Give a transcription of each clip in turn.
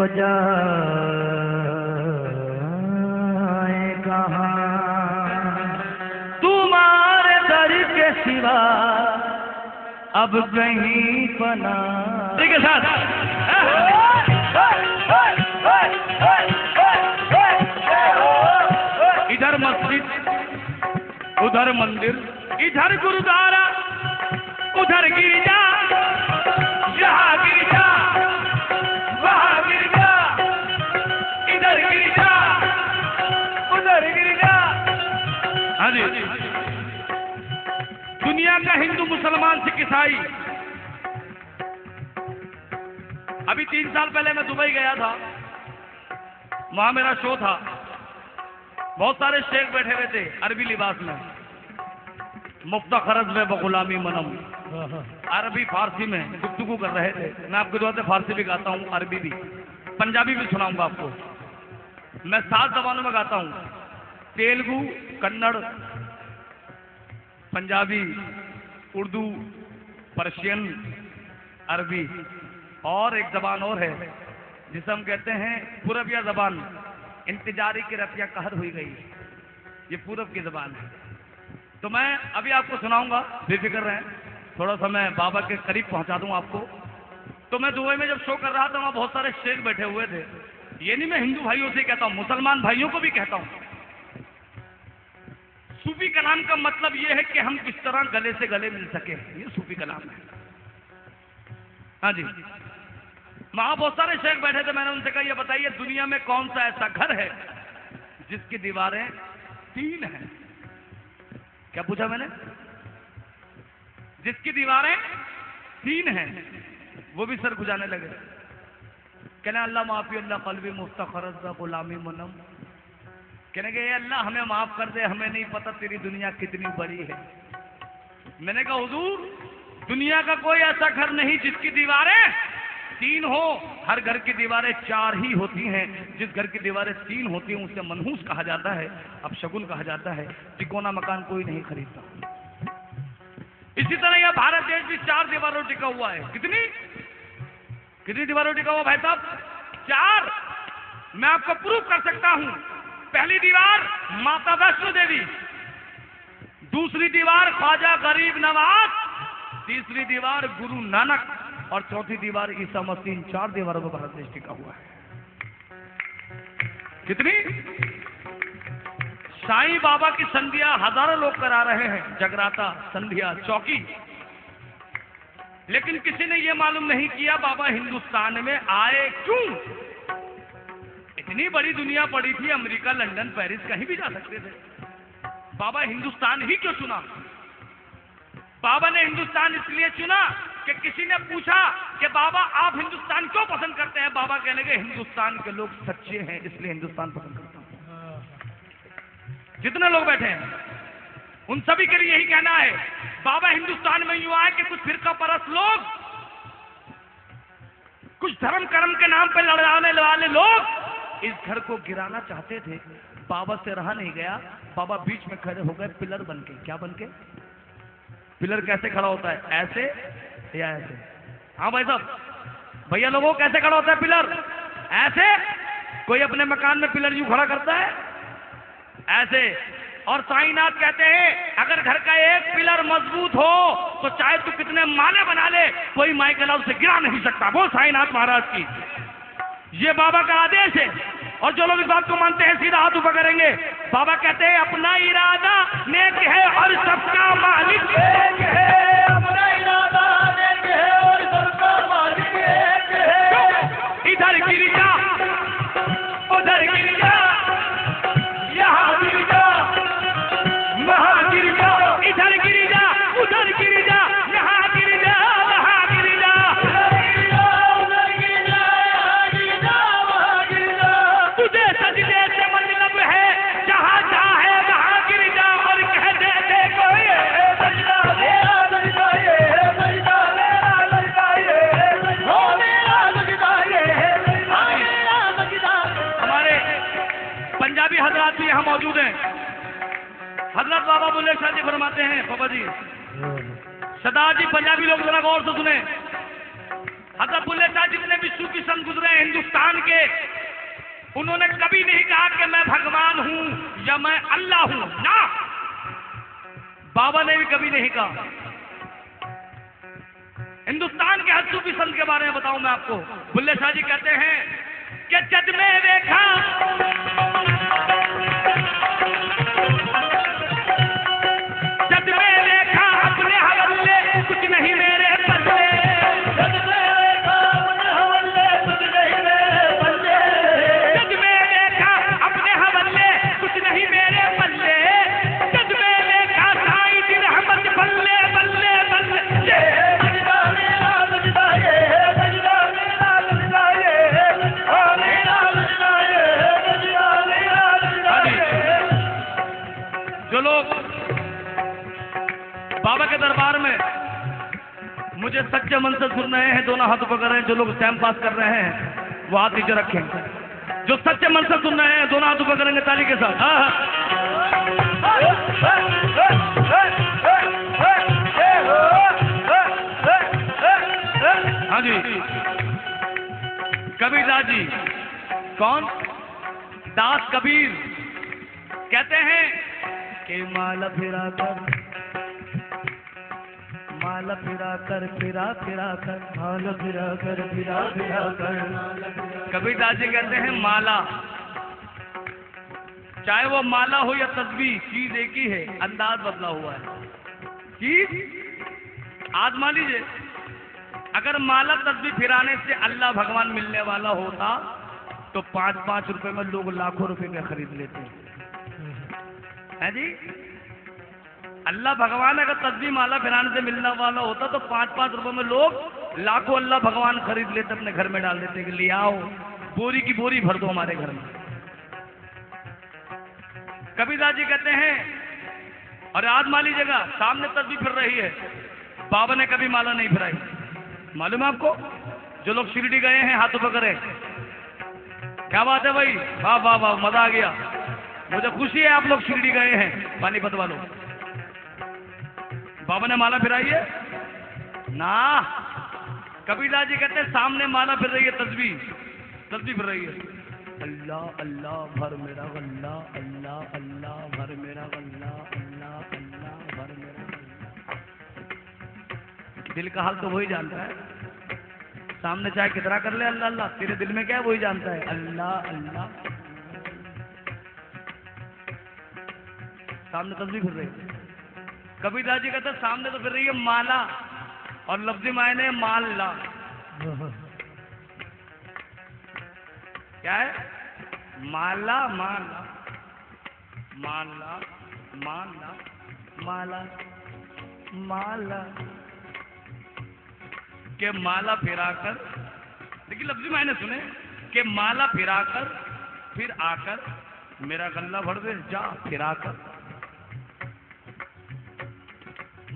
जाए कहाँ, तुम्हारे दर के सिवा अब कहीं पना। ठीक है साथ इधर मस्जिद उधर मंदिर, इधर गुरुद्वारा उधर गिरजा, यहाँ गिरजा वहाँ गिरजा, इधर गिरजा उधर गिरजा। हाँ जी, दुनिया का हिंदू मुसलमान सिख ईसाई। अभी 3 साल पहले मैं दुबई गया था, वहां मेरा शो था। बहुत सारे शेख बैठे हुए थे अरबी लिबास में, मुफ्ता खरज में बगुलामी मनम, अरबी फारसी में गुफ्तगू कर रहे थे। मैं आपके दुआ से फारसी भी गाता हूँ, अरबी भी, पंजाबी भी सुनाऊंगा आपको। मैं 7 जबानों में गाता हूँ, तेलुगु, कन्नड़, पंजाबी, उर्दू, पर्शियन, अरबी, और एक जबान और है जिसे हम कहते हैं पूरबिया जबान। इंतजारी की रतिया कहर हुई गई, ये पूरब की जबान है। तो मैं अभी आपको सुनाऊंगा, बेफिक्र रहें, थोड़ा सा मैं बाबा के करीब पहुंचा दूं आपको। तो मैं दुबई में जब शो कर रहा था, वहां बहुत सारे शेख बैठे हुए थे। ये नहीं मैं हिंदू भाइयों से कहता हूं, मुसलमान भाइयों को भी कहता हूं। सूफी कलाम का मतलब ये है कि हम किस तरह गले से गले मिल सके, ये सूफी कलाम है। हाँ जी, वहां बहुत सारे शेख बैठे थे। मैंने उनसे कहा ये बताइए दुनिया में कौन सा ऐसा घर है जिसकी दीवारें 3 हैं? क्या पूछा मैंने? जिसकी दीवारें 3 हैं। वो भी सर खुजाने लगे, कहने अल्लाह माफी अल्लाह कल्बी मुफ्तखरज गुलामी मनम। कहने के अल्लाह हमें माफ कर दे, हमें नहीं पता तेरी दुनिया कितनी बड़ी है। मैंने कहा हुजूर दुनिया का कोई ऐसा घर नहीं जिसकी दीवारें 3 हो। हर घर की दीवारें 4 ही होती हैं। जिस घर की दीवारें 3 होती हैं उसे मनहूस कहा जाता है, अब शगुन कहा जाता है। तिकोना मकान कोई नहीं खरीदता। इसी तरह यह भारत देश भी 4 दीवारों टिका हुआ है। कितनी दीवारों टिका हुआ भाई साहब? 4। मैं आपको प्रूफ कर सकता हूं। पहली दीवार माता वैष्णो देवी, दूसरी दीवार ख्वाजा गरीब नवाज, तीसरी दीवार गुरु नानक, और चौथी दीवार ईसा मसीह। 4 दीवारों पर भारत देश टिका हुआ है। कितनी? साईं बाबा की संध्या हजारों लोग करा रहे हैं, जगराता, संध्या, चौकी। लेकिन किसी ने यह मालूम नहीं किया बाबा हिंदुस्तान में आए क्यों। इतनी बड़ी दुनिया पड़ी थी, अमेरिका, लंदन, पेरिस, कहीं भी जा सकते थे। बाबा हिंदुस्तान ही क्यों चुना? बाबा ने हिंदुस्तान इसलिए चुना कि किसी ने पूछा कि बाबा आप हिंदुस्तान क्यों पसंद करते हैं? बाबा कहने लगे हिंदुस्तान के लोग सच्चे हैं इसलिए हिंदुस्तान पसंद करता हूं। जितने लोग बैठे हैं उन सभी के लिए यही कहना है। बाबा हिंदुस्तान में यूं आए कि कुछ फिरका परस्त लोग, कुछ धर्म कर्म के नाम पे लड़ाने वाले लोग इस घर को गिराना चाहते थे। बाबा से रहा नहीं गया, बाबा बीच में खड़े हो गए पिलर बन के। क्या बन के? पिलर कैसे खड़ा होता है? ऐसे या ऐसे? हाँ भाई साहब, भैया लोगों कैसे खड़ा होता है पिलर? ऐसे। कोई अपने मकान में पिलर यूं खड़ा करता है? ऐसे। और साईनाथ कहते हैं अगर घर का एक पिलर मजबूत हो तो चाहे तू कितने माले बना ले, कोई माइकल उसे गिरा नहीं सकता। वो साईनाथ महाराज की ये बाबा का आदेश है। और जो लोग इस बात को मानते हैं सीधा हाथ ऊपर करेंगे। बाबा कहते हैं अपना इरादा नेक है और सबका मालिक एक है। अपना इरादा नेक है और सबका मालिक एक है। इधर गिर जा उधर गिर जा, यहाँ गिर जा वहाँ गिर जा, इधर गिर जा उधर गिर जा, यहाँ गिर जा वहाँ गिर जा, तुझे सजदे से मतलब है जहाँ चाहे वहाँ गिर जा और कह दे देखो ये सजदा मेरा सजदा ये सजदा मेरा सजदा ये हो मेरा सजदा ये मेरा सजदा। हमारे पंजाबी हजरात भी यहाँ मौजूद हैं। हजरत बाबा बुल्ले शाह जी फरमाते हैं, बाबा जी सरदार जी पंजाबी लोग जरा गौर से सुने। हज़रत बुल्ले शाह जितने भी सूफी संत गुजरे हैं हिंदुस्तान के, उन्होंने कभी नहीं कहा कि मैं भगवान हूं या मैं अल्लाह हूं, ना, बाबा ने भी कभी नहीं कहा। हिंदुस्तान के हर सूफी संत के बारे में बताऊं मैं आपको, बुल्ले शाह जी कहते हैं कि जद में देखा अपने हवल्ले कुछ नहीं मेरे पल्ले, जद में देखा अपने हवल्ले कुछ नहीं मेरे पल्ले, जद में देखा अपने हवल्ले कुछ नहीं मेरे पल्ले, जद में देखा साईं दी रहमत बल्ले बल्ले बल्ले, बजदा मेरा बजदा ये, बजदा मेरा बजदा ये, बजदा मेरा बजदा ये, बजदा मेरा बजदा ये। जो लोग बाबा के दरबार में मुझे सच्चे मन से सुन रहे हैं, दोनों हाथ पकड़ रहे हैं। जो लोग टाइम पास कर रहे हैं वो हाथ नीचे रखें। जो सच्चे मन से सुन रहे हैं दोनों हाथ पकड़ेंगे ताली के साथ। हाँ जी, कबीर दास जी, कौन? दास कबीर कहते हैं कि माला फिरा कर, माला फिरा कर, फिरा फिरा कर, माला फिरा कर, फिरा फिरा कर। कबीर दास जी कहते हैं माला, चाहे वो माला हो या तस्बीह, चीज एक ही है, अंदाज बदला हुआ है। चीज आजमा लीजिए, अगर माला तस्बीह फिराने से अल्लाह भगवान मिलने वाला होता तो 5-5 रुपए में लोग लाखों रुपए में खरीद लेते हैं जी। अल्लाह भगवान अगर तस्बीह माला फिराने से मिलने वाला होता तो 5-5 रुपए में लोग लाखों अल्लाह भगवान खरीद लेते, अपने घर में डाल देते कि ले आओ, बोरी की बोरी भर दो हमारे घर में। कबीर दास जी कहते हैं, और आज मान लीजिएगा सामने तस्बीह फिर रही है, बाबा ने कभी माला नहीं फिराई। मालूम है आपको? जो लोग शिरडी गए हैं हाथों पकड़े, क्या बात है भाई, वाह वाह वाह, मजा आ गया, मुझे खुशी है आप लोग शिरडी गए हैं पानीपत वालों। बाबा ने माला फिराई है ना? कबीर दास जी कहते हैं सामने माला फिर रही है, तस्बीह फिर रही है, अल्लाह अल्लाह भर मेरा गल्ला, अल्लाह अल्लाह भर मेरा गल्ला, अल्लाह अल्लाह भर मेरा गल्ला। दिल का हाल तो वही जानता है, सामने चाहे कितना कर ले अल्लाह अल्लाह, तेरे दिल में क्या है वही जानता है, अल्लाह अल्लाह। सामने तस्बीह फिर रही है। कबीर दास जी कहते हैं सामने तो फिर रही है माला, और लफ्जी मायने माला। क्या है? माला माला माला माला माला माला के माला फिराकर, देखिए लफ्जी मायने सुने, के माला फिराकर फिर आकर मेरा गल्ला भर दे जा फिराकर।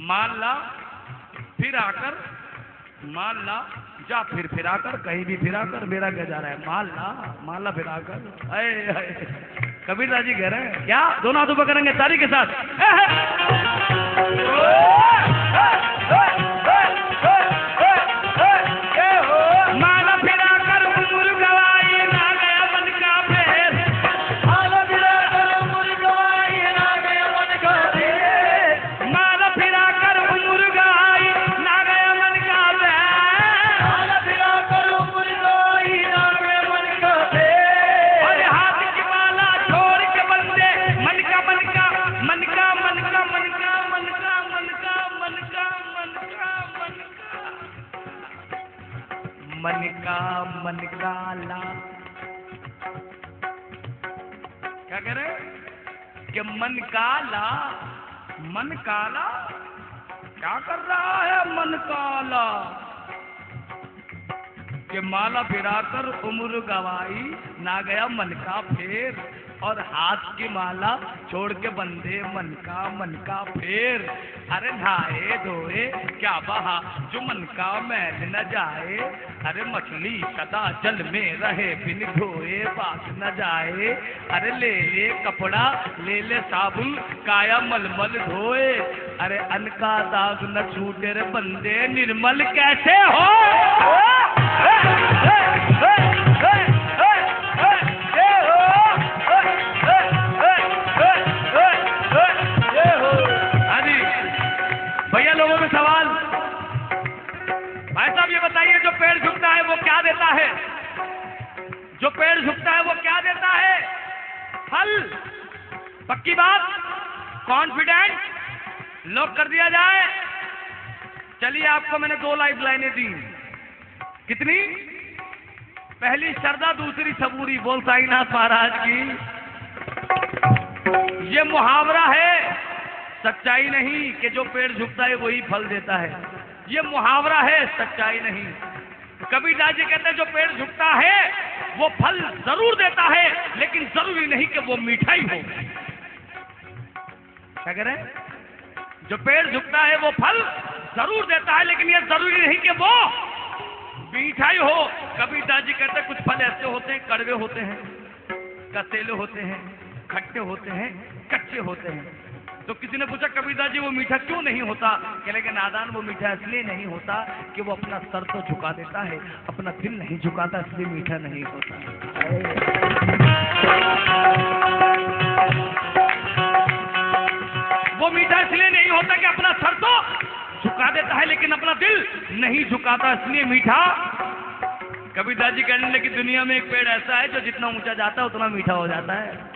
माला फिर आकर, माला जा फिर फिराकर, कहीं भी फिराकर मेरा क्या जा रहा है, माला माला फिराकर। कबीर दास जी कह रहे हैं क्या? दोनों हाथों पर करेंगे ताली के साथ। माला फिराकर उम्र गवाई ना गया मन का फेर, माला फिराकर उम्र गवाई ना गया मन का फेर, माला फिराकर उम्र गवाई ना गया मन का फेर, माला फिराकर उम्र गवाई ना गया मन का फेर। और हाथ की माला छोड़ के बंदे मन का मन का मन का मन का मन का मन का मन का मन का मन का मन का मन का ला। क्या कह रहे कि मन काला, मन काला क्या कर रहा है मन काला, कि माला फिराकर उम्र गवाई ना गया मन का फेर, और हाथ की माला छोड़ के बंदे मन का फेर। अरे नहाए धोए क्या बहा जो मन का मैल न जाए, अरे मछली सदा जल में रहे बिन धोए बात न जाए, अरे ले ले कपड़ा ले ले साबुन काया मलमल धोए, अरे अन्न का दाग न छूटे रे बंदे निर्मल कैसे हो। भैया लोगों में सवाल, भाई साहब ये बताइए, जो पेड़ झुकता है वो क्या देता है? जो पेड़ झुकता है वो क्या देता है? फल। पक्की बात? कॉन्फिडेंट? लॉक कर दिया जाए? चलिए, आपको मैंने 2 लाइफ लाइनें दी। कितनी? पहली श्रद्धा, दूसरी सबूरी। बोल साईनाथ महाराज की। ये मुहावरा है, सच्चाई नहीं कि जो पेड़ झुकता है वही फल देता है। ये मुहावरा है, सच्चाई नहीं। कबीरदास जी कहते हैं जो पेड़ झुकता है वो फल जरूर देता है, लेकिन जरूरी नहीं कि वो मीठा ही हो। क्या कह रहे हैं? जो पेड़ झुकता है वो फल जरूर देता है, लेकिन ये जरूरी नहीं कि वो मीठा ही हो। कबीरदास जी कहते हैं कुछ फल ऐसे होते हैं, कड़वे होते हैं, कसेले होते हैं, खट्टे होते हैं, कच्चे होते हैं। तो किसी ने पूछा कबीरदास जी वो मीठा क्यों नहीं होता? कहने के नादान, वो मीठा इसलिए नहीं होता कि वो अपना सर तो झुका देता है, अपना दिल नहीं झुकाता, इसलिए मीठा नहीं होता। वो मीठा इसलिए नहीं होता कि अपना सर तो झुका देता है, लेकिन अपना दिल नहीं झुकाता, इसलिए मीठा। कबीरदास जी कहने लगे दुनिया में एक पेड़ ऐसा है जो जितना ऊंचा जाता है उतना मीठा हो जाता है।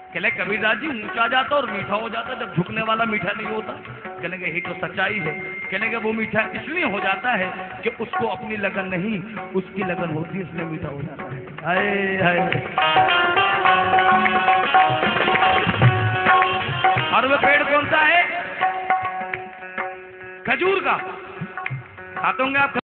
कहले कबीरदास जी ऊंचा जाता और मीठा हो जाता, जब झुकने वाला मीठा नहीं होता। कहने के यही तो सच्चाई है। कहने के वो मीठा इसलिए हो जाता है कि उसको अपनी लगन नहीं, उसकी लगन होती है, इसलिए मीठा हो जाता है। हाय हाय। और वो पेड़ कौन सा है? खजूर का। खाते होंगे आप।